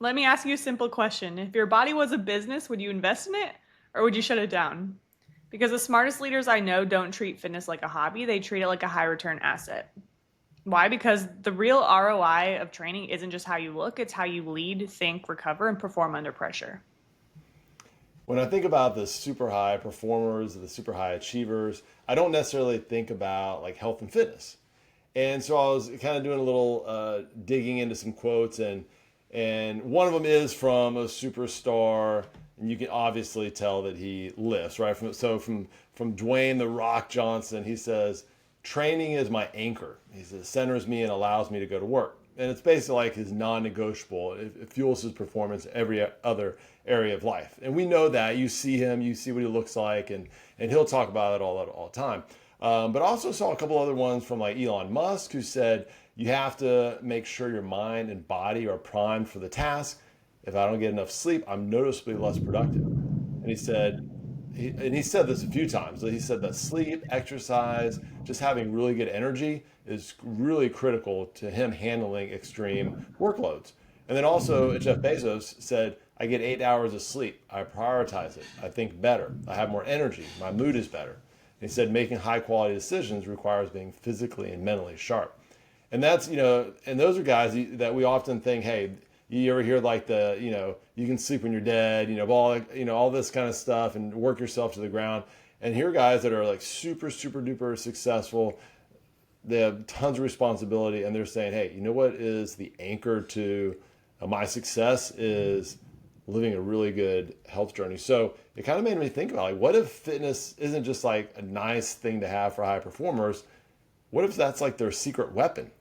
Let me ask you a simple question. If your body was a business, would you invest in it or would you shut it down? Because the smartest leaders I know don't treat fitness like a hobby, they treat it like a high return asset. Why? Because the real ROI of training isn't just how you look, it's how you lead, think, recover, and perform under pressure. When I think about the super high performers, the super high achievers, I don't necessarily think about like health and fitness. And so I was kind of doing a little digging into some quotes, and one of them is from a superstar, and you can obviously tell that he lifts, right? From Dwayne the Rock Johnson, he says, "Training is my anchor." He says, "Centers me and allows me to go to work." And it's basically like his non-negotiable. It fuels his performance every other area of life. And we know that. You see him, you see what he looks like, and he'll talk about it all the time. But I also saw a couple other ones from like Elon Musk, who said you have to make sure your mind and body are primed for the task. If I don't get enough sleep, I'm noticeably less productive. And he said this a few times. He said that sleep, exercise, just having really good energy is really critical to him handling extreme workloads. And then also, Jeff Bezos said, "I get 8 hours of sleep. I prioritize it. I think better. I have more energy. My mood is better." And he said, "Making high quality decisions requires being physically and mentally sharp." And that's, and those are guys that we often think, hey, you ever hear like you can sleep when you're dead, all this kind of stuff and work yourself to the ground. And here are guys that are like super, super duper successful. They have tons of responsibility, and they're saying, hey, you know what is the anchor to my success is living a really good health journey. So it kind of made me think about like, what if fitness isn't just like a nice thing to have for high performers? What if that's like their secret weapon,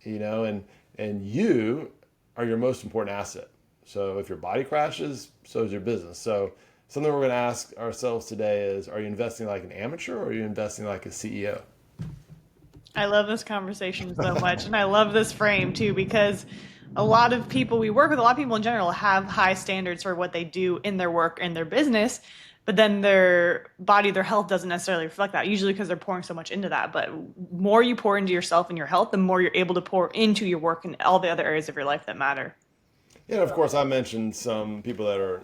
and you are your most important asset. So if your body crashes, so is your business. So something we're going to ask ourselves today is, are you investing like an amateur or are you investing like a CEO? I love this conversation so much. And I love this frame too, because a lot of people we work with, a lot of people in general, have high standards for what they do in their work and their business. But then their body, their health doesn't necessarily reflect that, usually because they're pouring so much into that. But more you pour into yourself and your health, the more you're able to pour into your work and all the other areas of your life that matter. Yeah, and of course, I mentioned some people that are,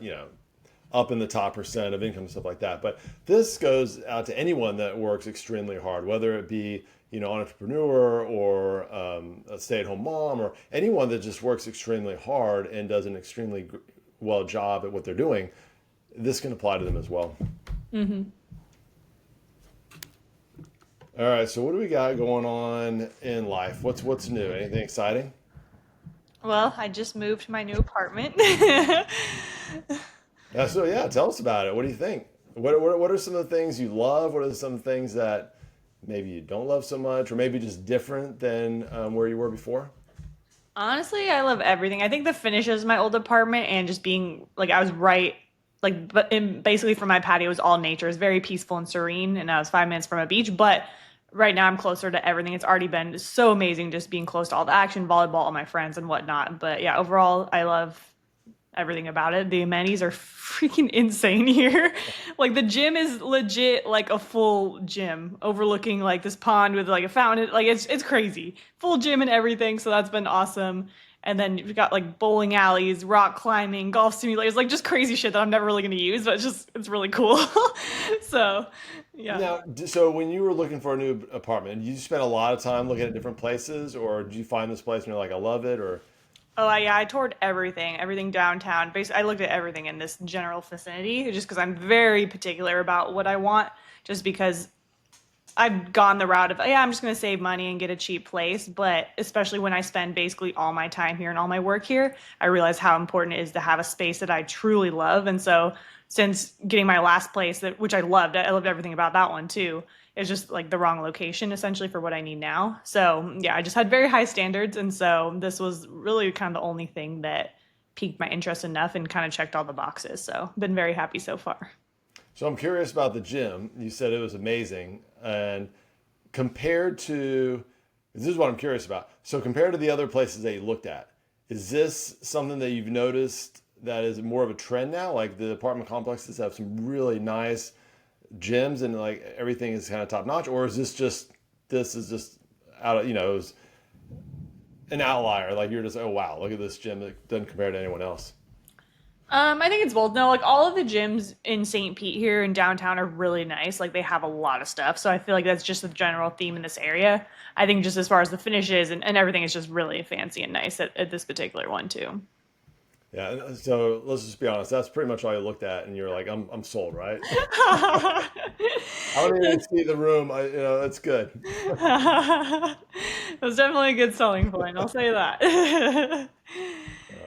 up in the top percent of income and stuff like that. But this goes out to anyone that works extremely hard, whether it be, an entrepreneur or a stay-at-home mom or anyone that just works extremely hard and does an extremely well job at what they're doing. This can apply to them as well. Hmm. All right, so what do we got going on in life? What's new? Anything exciting? Well, I just moved to my new apartment. Yeah, so yeah, tell us about it. What do you think? What are some of the things you love? What are some of the things that maybe you don't love so much, or maybe just different than where you were before? Honestly, I love everything. I think the finishes of my old apartment and just being like I was right, like but in, basically from my patio was all nature. It was very peaceful and serene, and I was 5 minutes from a beach. But right now I'm closer to everything. It's already been so amazing just being close to all the action, volleyball, all my friends and whatnot. But yeah, overall, I love everything about it. The amenities are freaking insane here. Like the gym is legit like a full gym overlooking like this pond with like a fountain. Like it's crazy. Full gym and everything. So that's been awesome. And then you've got like bowling alleys, rock climbing, golf simulators, like just crazy shit that I'm never really going to use, but it's really cool. So, yeah. Now, so when you were looking for a new apartment, did you spend a lot of time looking at different places, or did you find this place and you're like, I love it, or Yeah, I toured everything downtown. Basically, I looked at everything in this general vicinity, just because I'm very particular about what I want. Just because I've gone the route of, yeah, I'm just going to save money and get a cheap place. But especially when I spend basically all my time here and all my work here, I realize how important it is to have a space that I truly love. And so, since getting my last place, which I loved everything about that one too. It's just like the wrong location essentially for what I need now. So, yeah, I just had very high standards. And so, this was really kind of the only thing that piqued my interest enough and kind of checked all the boxes. So, been very happy so far. so I'm curious about the gym. You said it was amazing, and compared to this is what I'm curious about. So compared to the other places that you looked at, is this something that you've noticed that is more of a trend now? Like the apartment complexes have some really nice gyms and like everything is kind of top notch, or is this just out of an outlier? Like you're just, oh wow, look at this gym. It doesn't compare to anyone else. I think it's both. No, like all of the gyms in St. Pete here in downtown are really nice. Like they have a lot of stuff. So I feel like that's just the general theme in this area. I think just as far as the finishes and everything is just really fancy and nice at this particular one too. Yeah. So let's just be honest. That's pretty much all you looked at, and you're like, I'm sold, right? I don't even see the room. That's good. It was definitely a good selling point. I'll say that. Oh,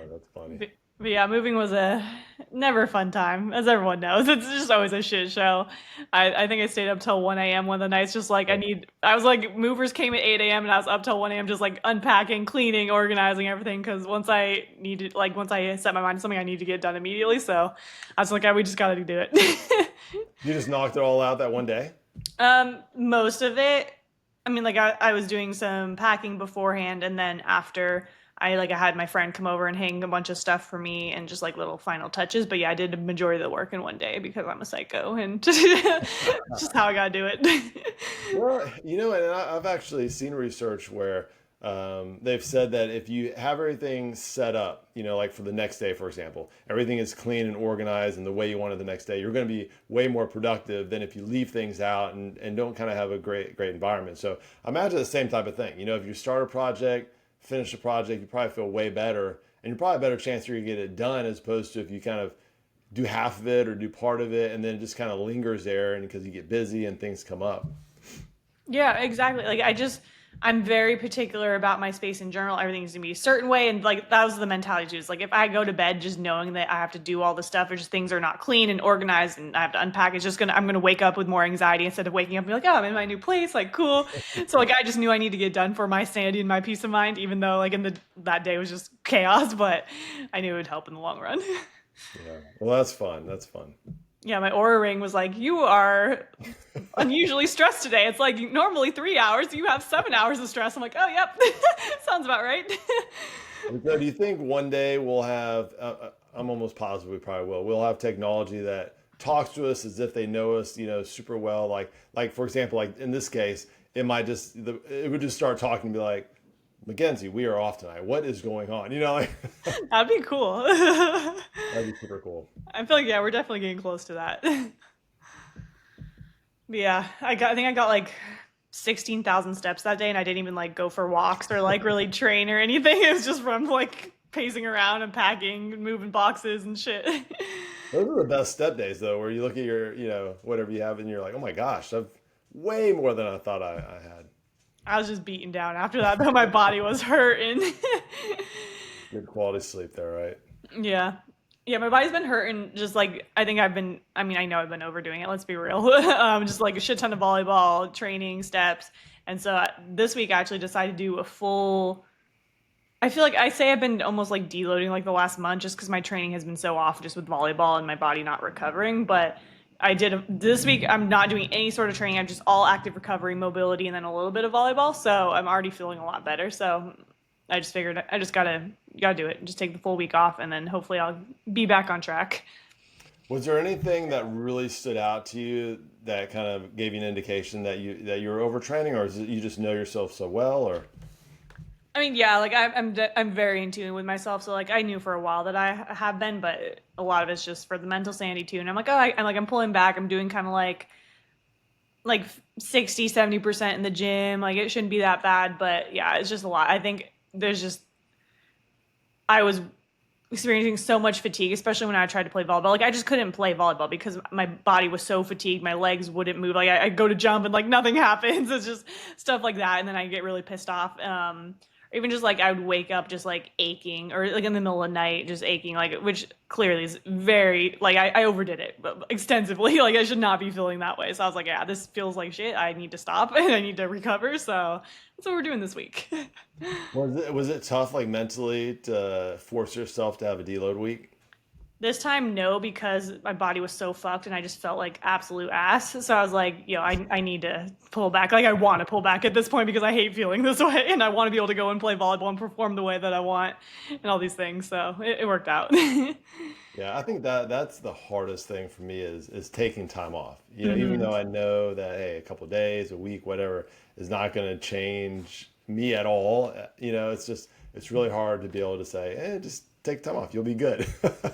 that's funny. But yeah, moving was a never a fun time, as everyone knows. It's just always a shit show. I think I stayed up till 1 a.m. one of the nights, just like I was like, movers came at 8 a.m. and I was up till 1 a.m. just like unpacking, cleaning, organizing everything. Cause once I set my mind to something, I need to get done immediately. So I was like, we just gotta do it. You just knocked it all out that one day? Most of it. I mean, like I was doing some packing beforehand, and then after I had my friend come over and hang a bunch of stuff for me and just like little final touches. But yeah, I did the majority of the work in one day because I'm a psycho and just how I gotta do it. Well, and I've actually seen research where they've said that if you have everything set up, like for the next day, for example, everything is clean and organized and the way you want it the next day, you're going to be way more productive than if you leave things out and don't kind of have a great environment. So I imagine the same type of thing. If you start a project, finish a project, you probably feel way better and you're probably a better chance you're going to get it done as opposed to if you kind of do half of it or do part of it and then it just kind of lingers there and because you get busy and things come up. Yeah, exactly. I'm very particular about my space in general. Everything needs to be a certain way. And like, that was the mentality too. It's like, if I go to bed just knowing that I have to do all the stuff or just things are not clean and organized and I have to unpack, I'm going to wake up with more anxiety instead of waking up and be like, oh, I'm in my new place. Like, cool. So like, I just knew I need to get done for my sanity and my peace of mind, even though like that day was just chaos, but I knew it would help in the long run. Yeah. Well, that's fun. That's fun. Yeah, my aura ring was like, you are unusually stressed today. It's like normally 3 hours, you have 7 hours of stress. I'm like, oh, yep, sounds about right. So do you think one day we'll have, I'm almost positive we probably will, we'll have technology that talks to us as if they know us, super well. Like for example, like in this case, it would just start talking and be like, Mackenzie, we are off tonight. What is going on? Like That'd be cool. that'd be super cool. I feel like, yeah, we're definitely getting close to that. But yeah, I think I got like 16,000 steps that day and I didn't even like go for walks or like really train or anything. It was just from like pacing around and packing and moving boxes and shit. Those are the best step days though, where you look at your, whatever you have and you're like, oh my gosh, I've way more than I thought I had. I was just beaten down after that, though my body was hurting. Good quality sleep there, right? Yeah. Yeah, my body's been hurting. Just like I mean, I know I've been overdoing it. Let's be real. Just like a shit ton of volleyball training steps. And so this week I actually decided to do a full. I feel like I say I've been almost like deloading like the last month just because my training has been so off just with volleyball and my body not recovering. But this week. I'm not doing any sort of training. I'm just all active recovery, mobility, and then a little bit of volleyball. So I'm already feeling a lot better. So I just figured I just gotta do it. Just take the full week off, and then hopefully I'll be back on track. Was there anything that really stood out to you that kind of gave you an indication that you were overtraining, or is it you just know yourself so well, or? I mean, yeah, like I'm very in tune with myself. So like I knew for a while that I have been, but a lot of it's just for the mental sanity too. And I'm like, I'm pulling back. I'm doing kind of like 60, 70% in the gym. Like it shouldn't be that bad, but yeah, it's just a lot. I think I was experiencing so much fatigue, especially when I tried to play volleyball. Like I just couldn't play volleyball because my body was so fatigued. My legs wouldn't move. Like I go to jump and like nothing happens. It's just stuff like that, and then I get really pissed off. Or even just like I would wake up just like aching, or like in the middle of the night just aching, like which clearly is very like I overdid it extensively. Like I should not be feeling that way. So I was like, yeah, this feels like shit. I need to stop and I need to recover. So that's what we're doing this week. Was it tough like mentally to force yourself to have a deload week? This time, no, because my body was so fucked and I just felt like absolute ass. So I was like, I need to pull back. Like, I want to pull back at this point because I hate feeling this way and I want to be able to go and play volleyball and perform the way that I want and all these things. So it worked out. Yeah, I think that's the hardest thing for me is taking time off. Even Hmm. though I know that hey, a couple of days, a week, whatever, is not going to change me at all. It's just it's really hard to be able to say, just take time off, you'll be good.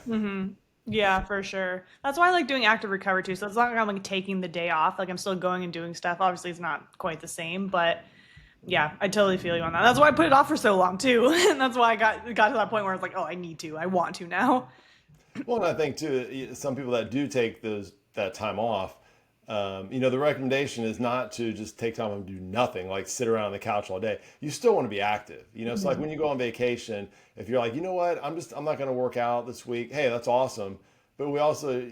Hmm. Yeah, for sure. That's why I like doing active recovery too. So it's not like I'm like taking the day off. Like I'm still going and doing stuff. Obviously, it's not quite the same, but yeah, I totally feel you on that. That's why I put it off for so long too, and that's why I got to that point where I was like, oh, I need to, I want to now. Well, and I think too, some people that do take that time off, the recommendation is not to just take time and do nothing, like sit around on the couch all day. You still want to be active. So like Mhm. when you go on vacation, if you're like, you know what, I'm not going to work out this week. Hey, that's awesome. But we also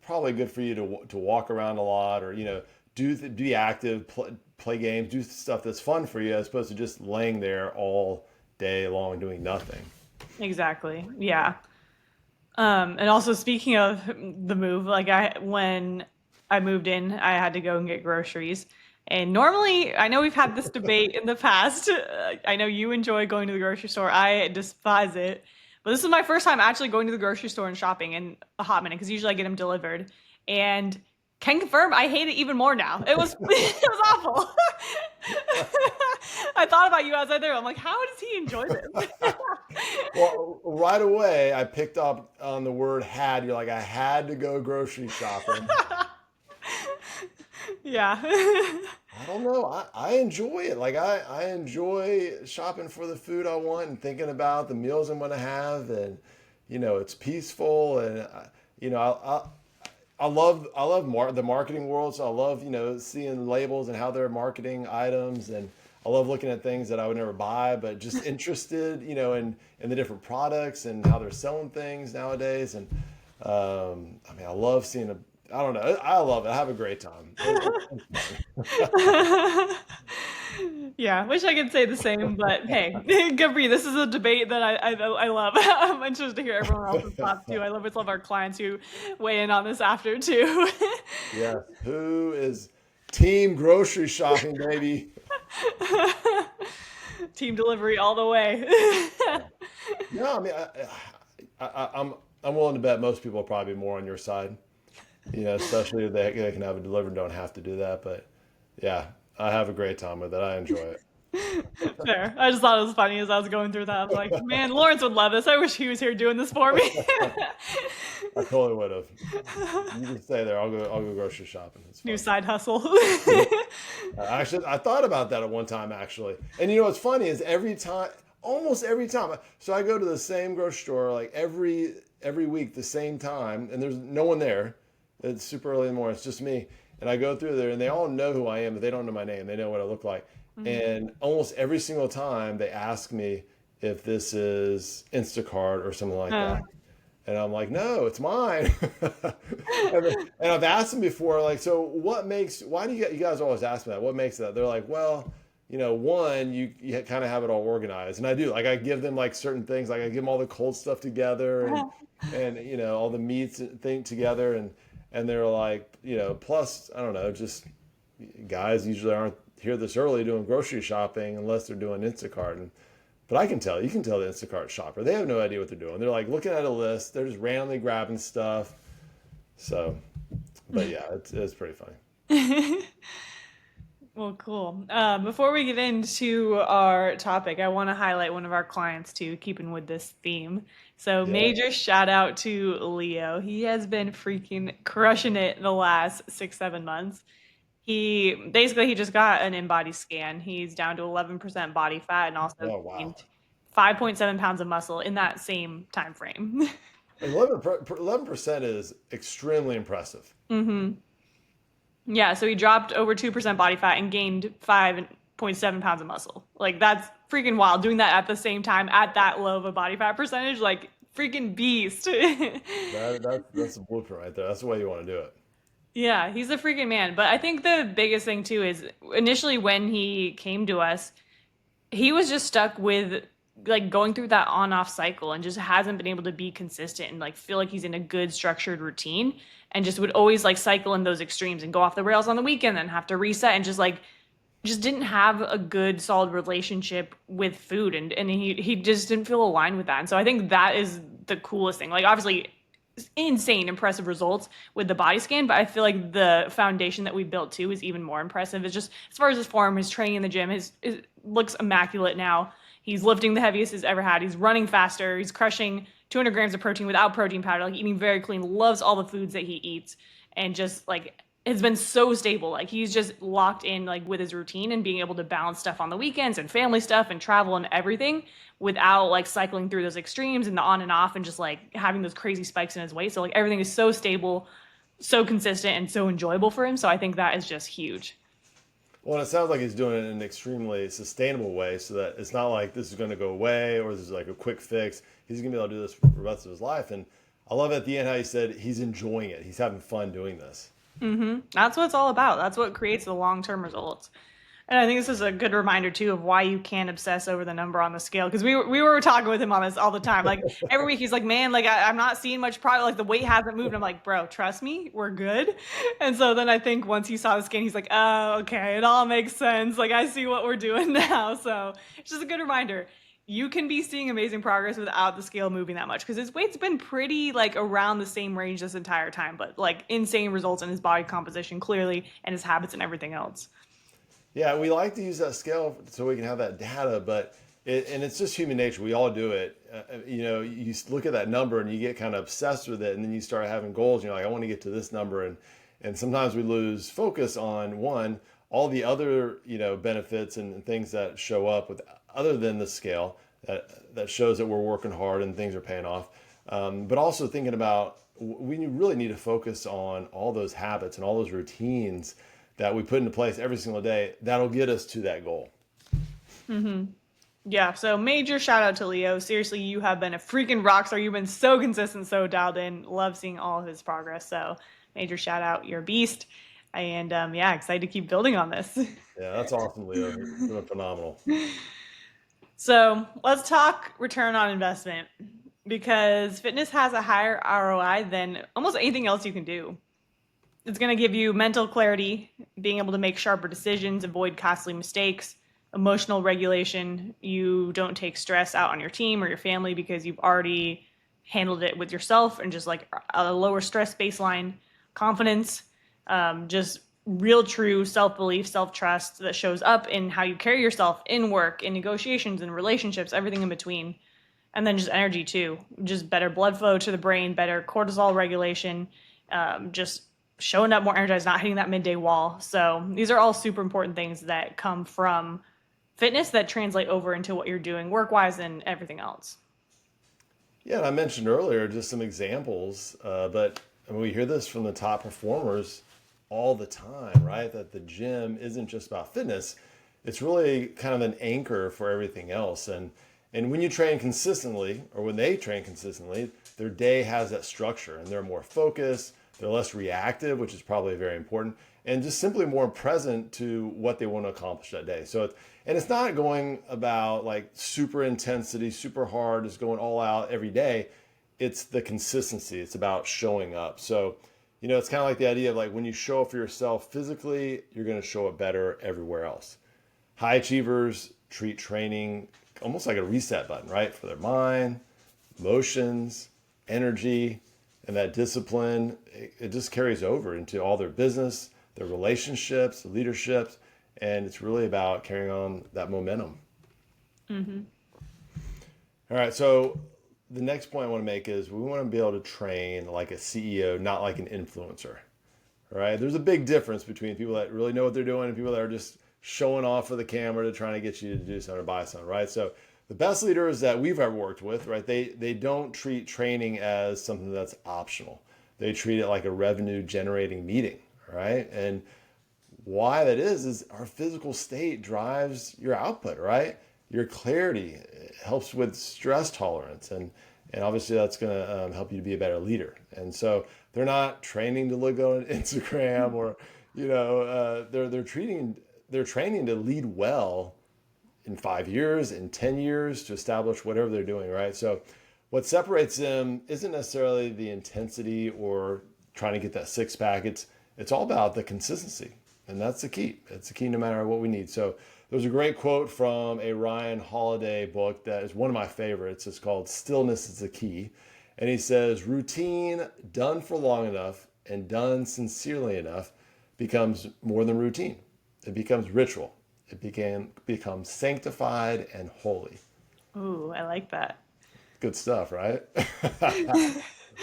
probably good for you to walk around a lot, or be active, play games, do stuff that's fun for you, as opposed to just laying there all day long doing nothing. Exactly. Yeah. And also speaking of the move, like when I moved in, I had to go and get groceries. And normally, I know we've had this debate in the past. I know you enjoy going to the grocery store. I despise it. But this is my first time actually going to the grocery store and shopping in a hot minute because usually I get them delivered. And can confirm I hate it even more now. It was it was awful. I thought about you as I there. I'm like, how does he enjoy this? Well, right away, I picked up on the word had. You're like, I had to go grocery shopping. Yeah. I don't know. I enjoy it. Like, I enjoy shopping for the food I want and thinking about the meals I'm going to have. And, it's peaceful. And, I love the marketing world. So I love, seeing labels and how they're marketing items. And I love looking at things that I would never buy, but just interested, in the different products and how they're selling things nowadays. And I mean, I love seeing I don't know. I love it. I have a great time. It's fun. Yeah, wish I could say the same, but hey, good for you. This is a debate that I love. I'm interested to hear everyone else's thoughts too. I love our clients who weigh in on this after too. Yes. Who is team grocery shopping, baby? Team delivery all the way. No, I mean, I'm willing to bet most people are probably more on your side. Especially if they can have it delivered and don't have to do that. But yeah, I have a great time with it. I enjoy Fair. I just thought it was funny as I was going through that. I was like, man, Lawrence would love this. I wish he was here doing this for me. it. I totally would have. You can stay there. I'll go grocery shopping. It's New fun. side hustle. Actually, I thought about that at one time actually. And what's funny is almost every time. So I go to the same grocery store like every week, the same time, and there's no one there. It's super early in the morning. It's just me, and I go through there, and they all know who I am, but they don't know my name. They know what I look like. Mhm. And almost every single time, they ask me if this is Instacart or something like Uh, that. And I'm like, no, it's mine. And I've asked them before, like, so why do you guys always ask me that? What makes that? They're like, well, one, you kind of have it all organized. And I do. Like, I give them like certain things, like I give them all the cold stuff together and all the meats and thing together. And they're like, plus, I don't know, just guys usually aren't here this early doing grocery shopping unless they're doing Instacart. But you can tell the Instacart shopper. They have no idea what they're doing. They're like looking at a list. They're just randomly grabbing stuff. So, but yeah, it's pretty funny. well, cool. Before we get into our topic, I want to highlight one of our clients too, keeping with this theme. So, Yeah. major shout out to Leo. He has been freaking crushing it the last 6, 7 months. He just got an in-body scan. He's down to 11% body fat and also Oh wow. gained 5.7 pounds of muscle in that same time frame. 11% is extremely impressive. Hmm. Yeah, so he dropped over 2% body fat and gained 5.7 pounds of muscle. Like that's freaking wild. Doing that at the same time at that low of a body fat percentage, like freaking beast. That's a blueprint right there. That's the way you want to do it. Yeah, he's a freaking man. But I think the biggest thing too is initially when he came to us, he was just stuck with like going through that on-off cycle and just hasn't been able to be consistent and like feel like he's in a good structured routine and just would always like cycle in those extremes and go off the rails on the weekend and have to reset and just didn't have a good solid relationship with food and he just didn't feel aligned with that. And so I think that is the coolest thing. Like obviously insane impressive results with the body scan, but I feel like the foundation that we built too is even more impressive. It's just as far as his form, his training in the gym, his looks immaculate now. He's lifting the heaviest he's ever had. He's running faster. He's crushing 200 grams of protein without protein powder, like eating very clean, loves all the foods that he eats, and just like has been so stable. Like he's just locked in like with his routine and being able to balance stuff on the weekends and family stuff and travel and everything without like cycling through those extremes and the on and off and just like having those crazy spikes in his weight. So like everything is so stable, so consistent and so enjoyable for him. So I think that is just huge. Well, it sounds like he's doing it in an extremely sustainable way so that it's not like this is going to go away or this is like a quick fix. He's going to be able to do this for the rest of his life. And I love at the end how he said he's enjoying it. He's having fun doing this. That's what it's all about. That's what creates the long-term results. And I think this is a good reminder too of why you can't obsess over the number on the scale. Because we were talking with him on this all the time. Like every week he's like, "Man, like I'm not seeing much progress. Like the weight hasn't moved." I'm like, "Bro, trust me, we're good." And so then I think once he saw the scan, he's like, "Oh, okay, it all makes sense. Like I see what we're doing now." So it's just a good reminder. You can be seeing amazing progress without the scale moving that much because his weight's been pretty like around the same range this entire time, but like insane results in his body composition clearly and his habits and everything else. Yeah, we like to use that scale so we can have that data, but and it's just human nature. We all do it. You look at that number and you get kind of obsessed with it, and then you start having goals. You're like, I want to get to this number, and sometimes we lose focus on one, all the other benefits and things that show up with other than the scale that shows that we're working hard and things are paying off. But also thinking about we really need to focus on all those habits and all those routines that we put into place every single day that'll get us to that goal. Yeah, so major shout out to Leo. Seriously, you have been a freaking rock star. You've been so consistent, so dialed in. Love seeing all of his progress. So major shout out, you're a beast. And yeah, excited to keep building on this. Yeah, that's awesome, Leo. You're doing phenomenal. So let's talk return on investment because fitness has a higher ROI than almost anything else you can do. It's going to give you mental clarity, being able to make sharper decisions, avoid costly mistakes, emotional regulation. You don't take stress out on your team or your family because you've already handled it with yourself and just like a lower stress baseline, confidence, just real true self belief, self trust that shows up in how you carry yourself in work, in negotiations, in relationships, everything in between. And then just energy too, just better blood flow to the brain, better cortisol regulation, just showing up more energized, not hitting that midday wall. So these are all super important things that come from fitness that translate over into what you're doing work wise and everything else. Yeah, and I mentioned earlier just some examples, but I mean, we hear this from the top performers all the time, right? That the gym isn't just about fitness; it's really kind of an anchor for everything else. And when you train consistently, or when they train consistently, their day has that structure, and they're more focused. They're less reactive, which is probably very important, and just simply more present to what they want to accomplish that day. And it's not going about like super intensity, super hard, just going all out every day. It's the consistency. It's about showing up. So, it's kind of like the idea of like when you show up for yourself physically, you're going to show up better everywhere else. High achievers treat training almost like a reset button, right? For their mind, emotions, energy, and that discipline, it just carries over into all their business, their relationships, leaderships, and it's really about carrying on that momentum. All right, so the next point I want to make is we want to be able to train like a CEO, not like an influencer. All right, there's a big difference between people that really know what they're doing and people that are just showing off for the camera to trying to get you to do something or buy something, right? So the best leaders that we've ever worked with, right, they don't treat training as something that's optional. They treat it like a revenue generating meeting, right? And why that is our physical state drives your output, right? Your clarity helps with stress tolerance, and obviously that's going to help you to be a better leader. And so they're not training to look on Instagram or they're training to lead well in 5 years, in 10 years, to establish whatever they're doing, right? So what separates them isn't necessarily the intensity or trying to get that six pack. It's all about the consistency. And that's the key. It's the key no matter what we need. So there's a great quote from a Ryan Holiday book that is one of my favorites. It's called Stillness is the Key. And he says, routine done for long enough and done sincerely enough becomes more than routine. It becomes ritual. It began become sanctified and holy. Ooh, I like that. Good stuff, right?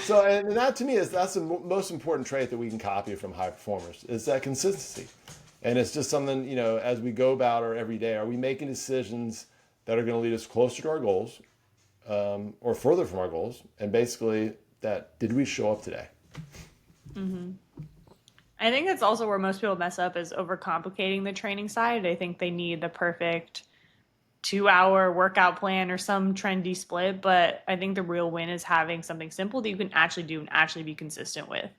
So, and that to me is that's the most important trait that we can copy from high performers is that consistency. And it's just something, as we go about our everyday, are we making decisions that are going to lead us closer to our goals, or further from our goals? And basically, that did we show up today? I think that's also where most people mess up is overcomplicating the training side. I think they need the perfect 2 hour workout plan or some trendy split, but I think the real win is having something simple that you can actually do and actually be consistent with.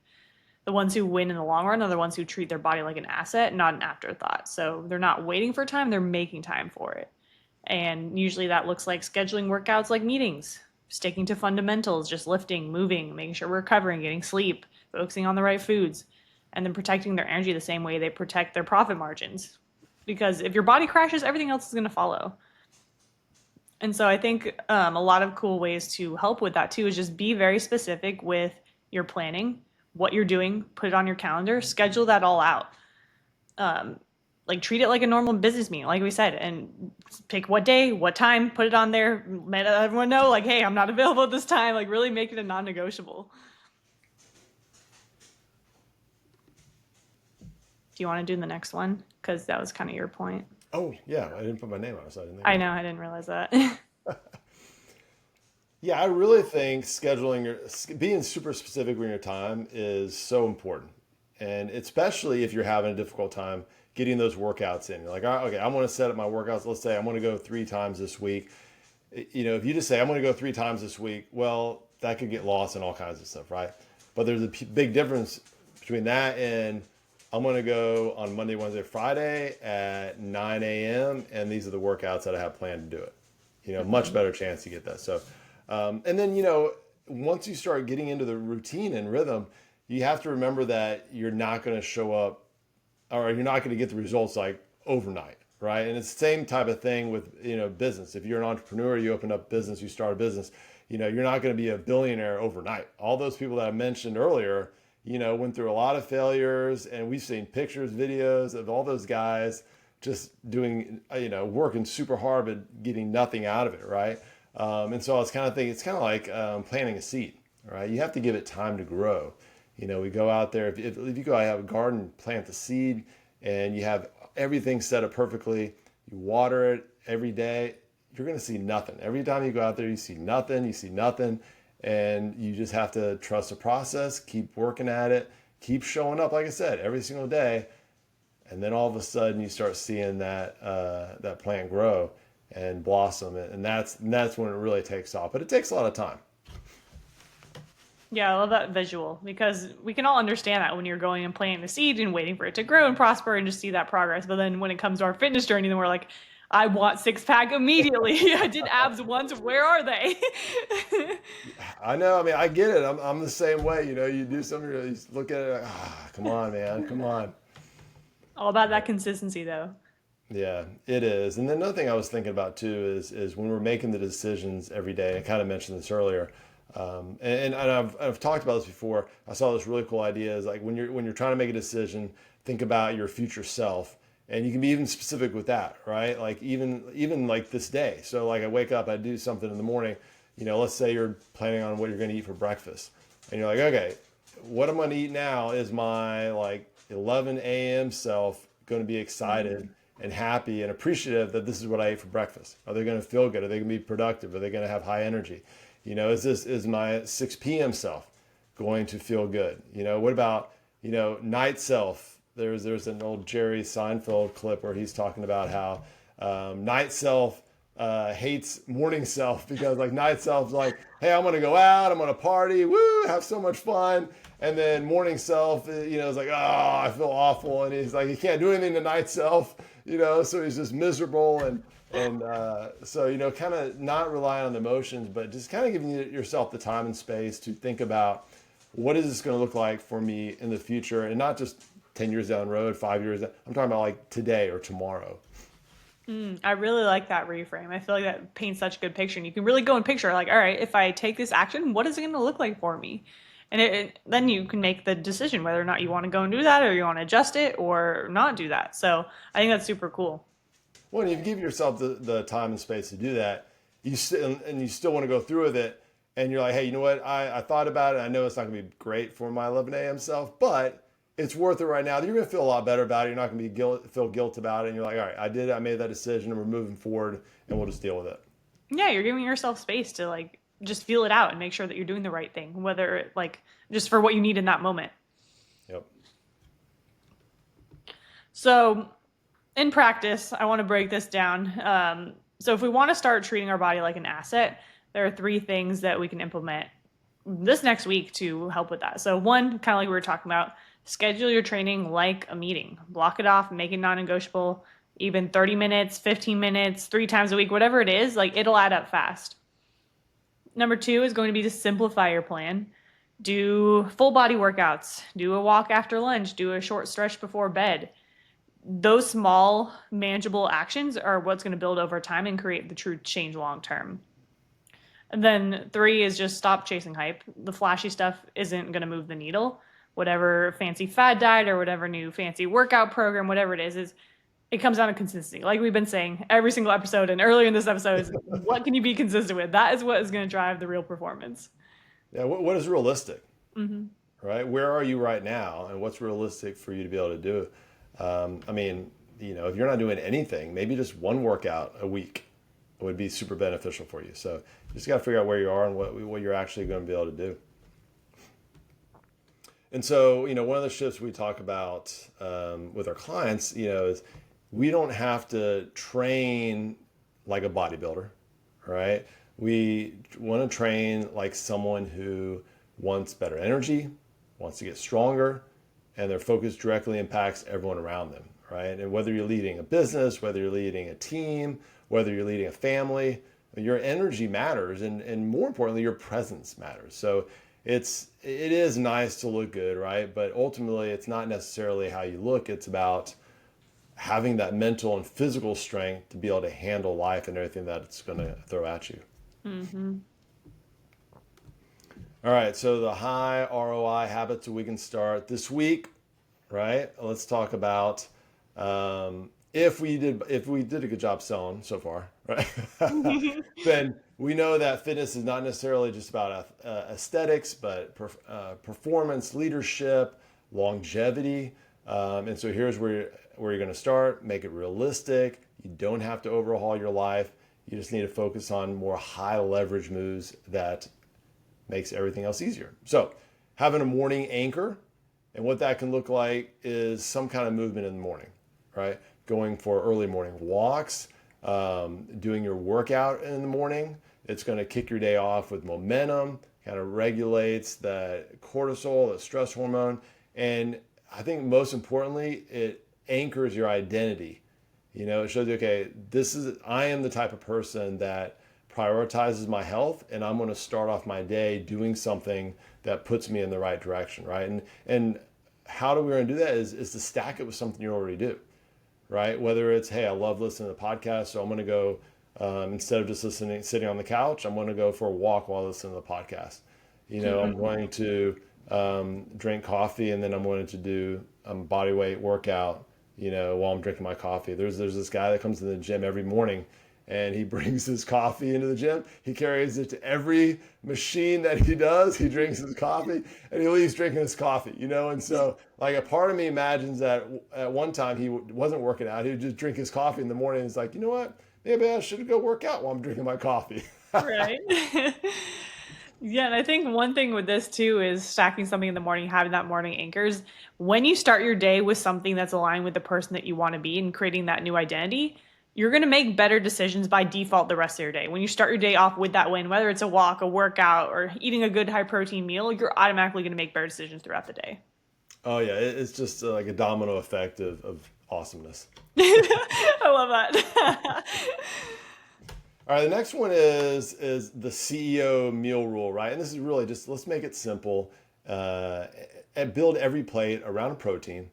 The ones who win in the long run are the ones who treat their body like an asset, not an afterthought. So they're not waiting for time, they're making time for it. And usually that looks like scheduling workouts like meetings, sticking to fundamentals, just lifting, moving, making sure we're recovering, getting sleep, focusing on the right foods, and then protecting their energy the same way they protect their profit margins. Because if your body crashes, everything else is going to follow. And so I think a lot of cool ways to help with that too is just be very specific with your planning, what you're doing, put it on your calendar, schedule that all out. Um, like treat it like a normal business meeting, like we said, and pick what day, what time, put it on there, let everyone know, like, hey, I'm not available at this time. Like, really make it a non-negotiable. Do you want to do the next one? Because that was kind of your point. Oh, yeah, I didn't put my name on it, so I didn't think I about know, that. I didn't realize that. Yeah, I really think being super specific with your time is so important. And especially if you're having a difficult time getting those workouts in. You're like, "All right, okay, I want to set up my workouts. Let's say I want to go 3 times this week. If you just say, I'm going to go 3 times this week, well, that could get lost in all kinds of stuff, right? But there's a big difference between that and I'm going to go on Monday, Wednesday, Friday at 9 a.m. And these are the workouts that I have planned to do it. Much Mhm. better chance to get that. So, and then, once you start getting into the routine and rhythm, you have to remember that you're not going to show up or you're not going to get the results like overnight, right? And it's the same type of thing with business. If you're an entrepreneur, you open up business, you start a business, you're not going to be a billionaire overnight. All those people that I mentioned earlier, went through a lot of failures, and we've seen pictures, videos of all those guys just doing, working super hard but getting nothing out of it, right? And so I was kind of thinking, it's kind of like planting a seed, right? You have to give it time to grow. We go out there. If you go, I have a garden, plant the seed, and you have everything set up perfectly. You water it every day. You're going to see nothing. Every time you go out there, you see nothing. You see nothing, and you just have to trust the process. Keep working at it. Keep showing up, like I said, every single day, and then all of a sudden you start seeing that plant grow and blossom, and that's when it really takes off. But it takes a lot of time. Yeah, I love that visual because we can all understand that when you're going and planting the seed and waiting for it to grow and prosper and just see that progress. But then when it comes to our fitness journey, then we're like, I want six pack immediately. I did abs once. Where are they? I know. I mean, I get it. I'm the same way. You do something, you look at it, like, come on, man, come on. All about that consistency, though. Yeah, it is. And then another thing I was thinking about too is when we're making the decisions every day. I kind of mentioned this earlier, and I've talked about this before. I saw this really cool idea. Is like when you're trying to make a decision, think about your future self, and you can be even specific with that, right? Like even like this day. So like I wake up, I do something in the morning. Let's say you're planning on what you're going to eat for breakfast, and you're like, okay, what I'm going to eat now is my like 11 a.m. self going to be excited and happy and appreciative that this is what I ate for breakfast. Are they going to feel good? Are they going to be productive? Are they going to have high energy? Is my 6 p.m. self going to feel good? What about, night self? There's an old Jerry Seinfeld clip where he's talking about how night self hates morning self because like night self's like, hey, I'm gonna go out, I'm gonna party, woo, have so much fun, and then morning self, is like, oh, I feel awful, and he's like, he can't do anything to night self, so he's just miserable and so kind of not relying on the emotions, but just kind of giving yourself the time and space to think about what is this going to look like for me in the future, and not just 10 years down the road, 5 years. I'm talking about like today or tomorrow. I really like that reframe. I feel like that paints such a good picture. And you can really go and picture, like, all right, if I take this action, what is it going to look like for me? And then you can make the decision whether or not you want to go and do that or you want to adjust it or not do that. So I think that's super cool. Well, and you give yourself the time and space to do that, and you still want to go through with it, and you're like, hey, you know what? I thought about it. I know it's not going to be great for my 11 a.m. self, but it's worth it right now. You're going to feel a lot better about it. You're not going to feel guilt about it. And you're like, all right, I did it. I made that decision, and we're moving forward, and we'll just deal with it. Yeah, you're giving yourself space to like just feel it out and make sure that you're doing the right thing, whether like just for what you need in that moment. Yep. So, in practice, I want to break this down. So, if we want to start treating our body like an asset, there are three things that we can implement this next week to help with that. So, one, kind of like we were talking about, schedule your training like a meeting. Block it off, make it non negotiable, even 30 minutes, 15 minutes, 3 times a week, whatever it is, like it'll add up fast. Number two is going to be to simplify your plan. Do full body workouts, do a walk after lunch, do a short stretch before bed. Those small, manageable actions are what's going to build over time and create the true change long term. And then three is just stop chasing hype. The flashy stuff isn't going to move the needle. Whatever fancy fad diet or whatever new fancy workout program, whatever it is it comes down to consistency. Like we've been saying every single episode and earlier in this episode is what can you be consistent with? That is what is going to drive the real performance. Yeah. What is realistic, Mm-hmm. right? Where are you right now, and what's realistic for you to be able to do? I mean, if you're not doing anything, maybe just one workout a week would be super beneficial for you. So you just got to figure out where you are and what you're actually going to be able to do. And so, one of the shifts we talk about with our clients, is we don't have to train like a bodybuilder, right? We want to train like someone who wants better energy, wants to get stronger, and their focus directly impacts everyone around them, right? And whether you're leading a business, whether you're leading a team, whether you're leading a family, your energy matters, and more importantly, your presence matters. So it is nice to look good, right? But ultimately, it's not necessarily how you look. It's about having that mental and physical strength to be able to handle life and everything that it's going to throw at you. Mm-hmm. All right, so the high ROI habits we can start this week, right? Let's talk about if we did a good job selling so far, right? Then we know that fitness is not necessarily just about aesthetics, but performance, leadership, longevity. And so here's where you're going to start. Make it realistic. You don't have to overhaul your life. You just need to focus on more high leverage moves that makes everything else easier. So having a morning anchor, and what that can look like is some kind of movement in the morning, right? Going for early morning walks, doing your workout in the morning. It's going to kick your day off with momentum, kind of regulates that cortisol, that stress hormone. And I think most importantly, it anchors your identity. It shows you, okay, I am the type of person that prioritizes my health, and I'm going to start off my day doing something that puts me in the right direction, right? And how do we going to do that is to stack it with something you already do, right? Whether it's, hey, I love listening to podcasts, so I'm going to go, instead of just sitting on the couch, I'm going to go for a walk while listening to the podcast. I'm going to drink coffee, and then I'm going to do a body weight workout, while I'm drinking my coffee. There's this guy that comes to the gym every morning, and he brings his coffee into the gym. He carries it to every machine that he does. He drinks his coffee, and he leaves drinking his coffee, And so, like, a part of me imagines that at one time he wasn't working out. He would just drink his coffee in the morning. And it's like, you know what? Maybe I should go work out while I'm drinking my coffee. Right. Yeah, and I think one thing with this too is stacking something in the morning, having that morning anchors. When you start your day with something that's aligned with the person that you want to be and creating that new identity, you're going to make better decisions by default the rest of your day. When you start your day off with that win, whether it's a walk, a workout, or eating a good high protein meal, you're automatically going to make better decisions throughout the day. Oh, yeah. It's just like a domino effect of awesomeness. I love that. All right, the next one is the CEO meal rule, right? And this is really just, let's make it simple, and build every plate around a protein,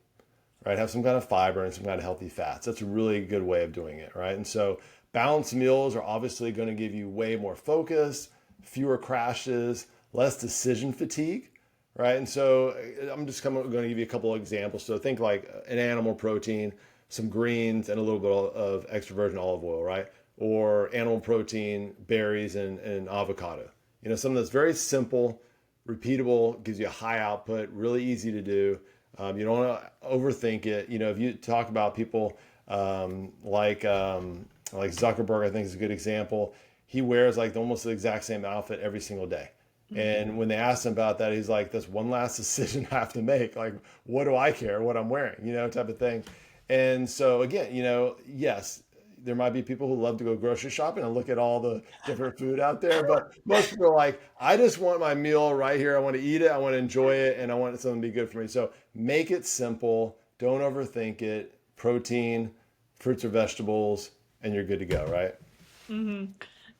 right? Have some kind of fiber and some kind of healthy fats. That's a really good way of doing it, right? And so balanced meals are obviously going to give you way more focus, fewer crashes, less decision fatigue, right? And so I'm just going to give you a couple of examples. So think like an animal protein. some greens, and a little bit of extra virgin olive oil, right? Or animal protein, berries, and avocado. Something that's very simple, repeatable, gives you a high output, really easy to do. You don't want to overthink it. If you talk about people like Zuckerberg, I think is a good example. He wears like almost the exact same outfit every single day. And when they asked him about that, he's like, "That's one last decision I have to make. Like, what do I care what I'm wearing? Type of thing." And so again, yes, there might be people who love to go grocery shopping and look at all the different food out there, but most people are like, I just want my meal right here. I want to eat it, I want to enjoy it, and I want something to be good for me. So make it simple. Don't overthink it. Protein, fruits or vegetables, and you're good to go, right?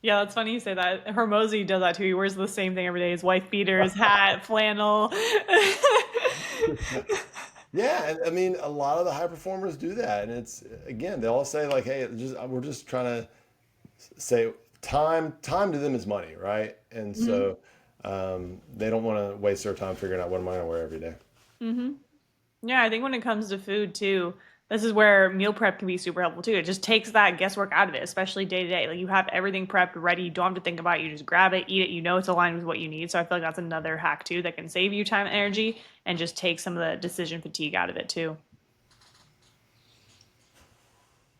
Yeah, that's funny you say that. Hermosi does that too. He wears the same thing every day. His wife beaters, hat, flannel. Yeah, and I mean, a lot of the high performers do that, and it's again, they all say like, "Hey, we're just trying to say time to them is money, right?" And so they don't want to waste their time figuring out what am I going to wear every day. Yeah, I think when it comes to food too, this is where meal prep can be super helpful too. It just takes that guesswork out of it, especially day to day. Like you have everything prepped, ready. You don't have to think about it. You just grab it, eat it. You know it's aligned with what you need. So I feel like that's another hack too that can save you time and energy and just take some of the decision fatigue out of it too.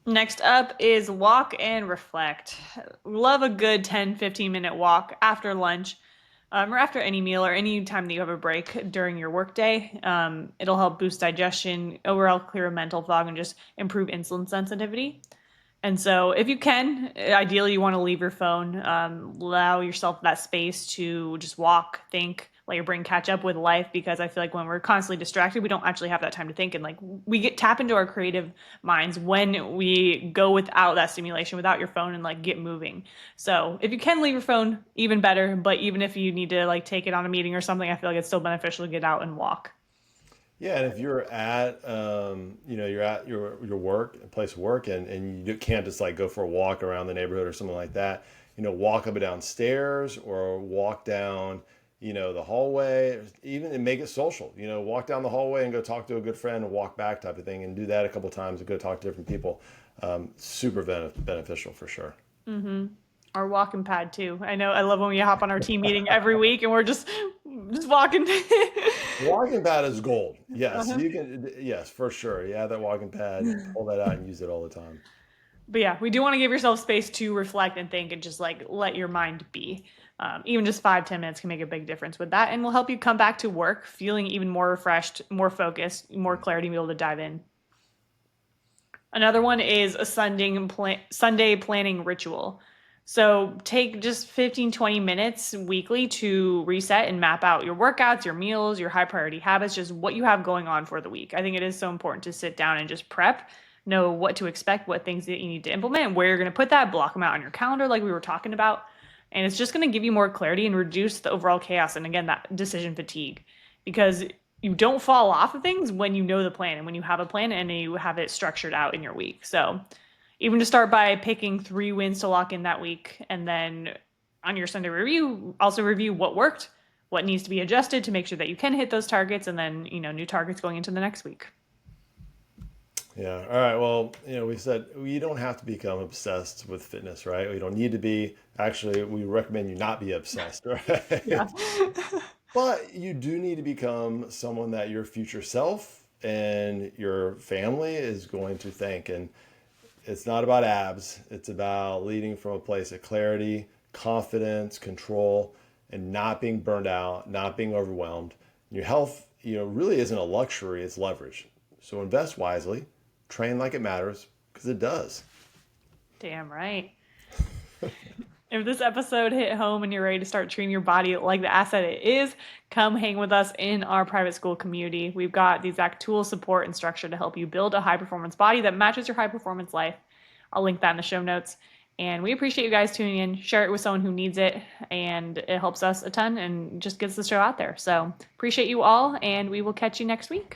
Next up is walk and reflect. Love a good 10-15 minute walk after lunch or after any meal or any time that you have a break during your workday. It'll help boost digestion, overall clear mental fog, and just improve insulin sensitivity. And so, if you can, ideally, you want to leave your phone, allow yourself that space to just walk, think, let your brain catch up with life. Because I feel like when we're constantly distracted, we don't actually have that time to think. And like we get tap into our creative minds when we go without that stimulation, without your phone, and like get moving. So, if you can leave your phone, even better. But even if you need to like take it on a meeting or something, I feel like it's still beneficial to get out and walk. Yeah, and if you're at you're at your work place of work, and you can't just like go for a walk around the neighborhood or something like that, walk up and down stairs or walk down the hallway, even and make it social. Walk down the hallway and go talk to a good friend and walk back type of thing, and do that a couple times and go talk to different people. Super beneficial for sure. Our walking pad too. I know I love when we hop on our team meeting every week and we're just walking. Walking pad is gold. Yes, Uh-huh. you can. Yes, for sure. Yeah, that walking pad, pull that out and use it all the time. But yeah, we do want to give yourself space to reflect and think and just like let your mind be. Even just 5-10 minutes can make a big difference with that and will help you come back to work feeling even more refreshed, more focused, more clarity, and be able to dive in. Another one is a Sunday planning ritual. So take just 15-20 minutes weekly to reset and map out your workouts, your meals, your high priority habits, just what you have going on for the week. I think it is so important to sit down and just prep, know what to expect, what things that you need to implement, and where you're going to put that, block them out on your calendar like we were talking about. And it's just going to give you more clarity and reduce the overall chaos and again that decision fatigue because you don't fall off of things when you know the plan and when you have a plan and you have it structured out in your week. So even to start by picking 3 wins to lock in that week and then on your Sunday review, also review what worked, what needs to be adjusted to make sure that you can hit those targets and then, new targets going into the next week. Yeah. All right. Well, we said we don't have to become obsessed with fitness, right? We don't need to be. Actually, we recommend you not be obsessed, Yeah. right? But you do need to become someone that your future self and your family is going to thank. And it's not about abs. It's about leading from a place of clarity, confidence, control, and not being burned out, not being overwhelmed. Your health, really isn't a luxury, it's leverage. So invest wisely, train like it matters, because it does. Damn right. If this episode hit home and you're ready to start treating your body like the asset it is, come hang with us in our private school community. We've got the exact tools, support, and structure to help you build a high performance body that matches your high performance life. I'll link that in the show notes. And we appreciate you guys tuning in. Share it with someone who needs it, and it helps us a ton and just gets the show out there. So appreciate you all, and we will catch you next week.